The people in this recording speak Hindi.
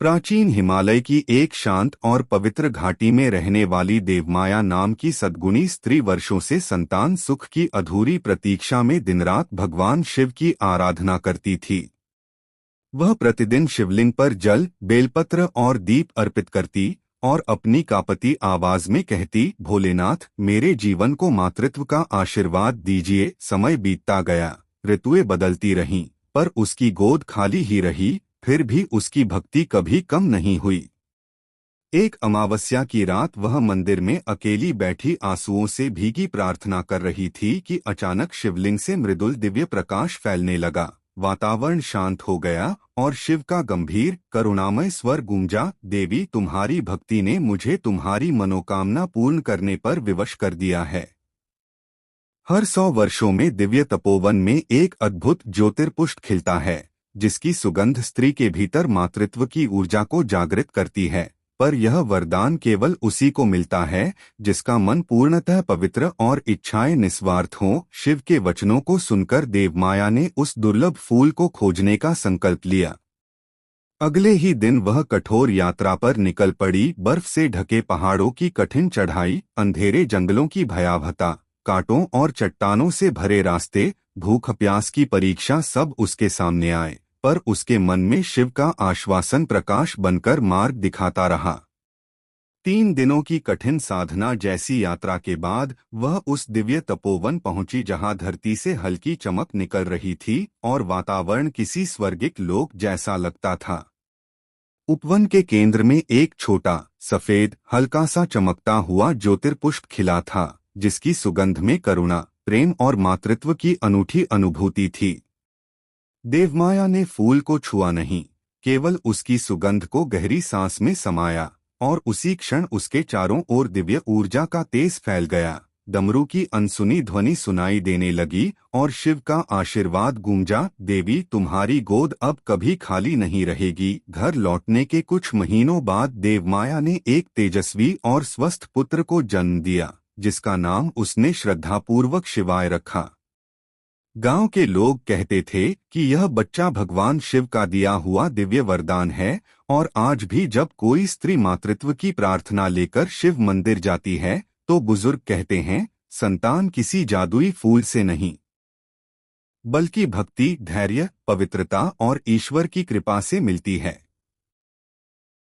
प्राचीन हिमालय की एक शांत और पवित्र घाटी में रहने वाली देवमाया नाम की सद्गुणी स्त्री वर्षों से संतान सुख की अधूरी प्रतीक्षा में दिनरात भगवान शिव की आराधना करती थी। वह प्रतिदिन शिवलिंग पर जल, बेलपत्र और दीप अर्पित करती और अपनी कांपती आवाज में कहती, भोलेनाथ, मेरे जीवन को मातृत्व का आशीर्वाद दीजिए। समय बीतता गया, ऋतुएं बदलती रहीं, पर उसकी गोद खाली ही रही। फिर भी उसकी भक्ति कभी कम नहीं हुई। एक अमावस्या की रात वह मंदिर में अकेली बैठी आंसुओं से भीगी प्रार्थना कर रही थी कि अचानक शिवलिंग से मृदुल दिव्य प्रकाश फैलने लगा। वातावरण शांत हो गया और शिव का गंभीर करुणामय स्वर गूंजा, देवी, तुम्हारी भक्ति ने मुझे तुम्हारी मनोकामना पूर्ण करने पर विवश कर दिया है। हर 100 वर्षों में दिव्य तपोवन में एक अद्भुत ज्योतिर्पुष्प खिलता है, जिसकी सुगंध स्त्री के भीतर मातृत्व की ऊर्जा को जागृत करती है। पर यह वरदान केवल उसी को मिलता है जिसका मन पूर्णतः पवित्र और इच्छाएं निस्वार्थ हों। शिव के वचनों को सुनकर देवमाया ने उस दुर्लभ फूल को खोजने का संकल्प लिया। अगले ही दिन वह कठोर यात्रा पर निकल पड़ी। बर्फ से ढके पहाड़ों की कठिन चढ़ाई, अंधेरे जंगलों की भयावहता, कांटों और चट्टानों से भरे रास्ते, भूख प्यास की परीक्षा सब उसके सामने आए। पर उसके मन में शिव का आश्वासन प्रकाश बनकर मार्ग दिखाता रहा। 3 दिनों की कठिन साधना जैसी यात्रा के बाद वह उस दिव्य तपोवन पहुंची जहां धरती से हल्की चमक निकल रही थी और वातावरण किसी स्वर्गिक लोक जैसा लगता था। उपवन के केंद्र में एक छोटा, सफेद, हल्का सा चमकता हुआ ज्योतिर्पुष्प खिला था, जिसकी सुगंध में करुणा, प्रेम और मातृत्व की अनूठी अनुभूति थी। देवमाया ने फूल को छुआ नहीं, केवल उसकी सुगंध को गहरी सांस में समाया और उसी क्षण उसके चारों ओर दिव्य ऊर्जा का तेज फैल गया। डमरू की अनसुनी ध्वनि सुनाई देने लगी और शिव का आशीर्वाद गूंजा, देवी, तुम्हारी गोद अब कभी खाली नहीं रहेगी। घर लौटने के कुछ महीनों बाद देवमाया ने एक तेजस्वी और स्वस्थ पुत्र को जन्म दिया, जिसका नाम उसने श्रद्धापूर्वक शिवाय रखा। गांव के लोग कहते थे कि यह बच्चा भगवान शिव का दिया हुआ दिव्य वरदान है और आज भी जब कोई स्त्री मातृत्व की प्रार्थना लेकर शिव मंदिर जाती है तो बुजुर्ग कहते हैं, संतान किसी जादुई फूल से नहीं, बल्कि भक्ति, धैर्य, पवित्रता और ईश्वर की कृपा से मिलती है।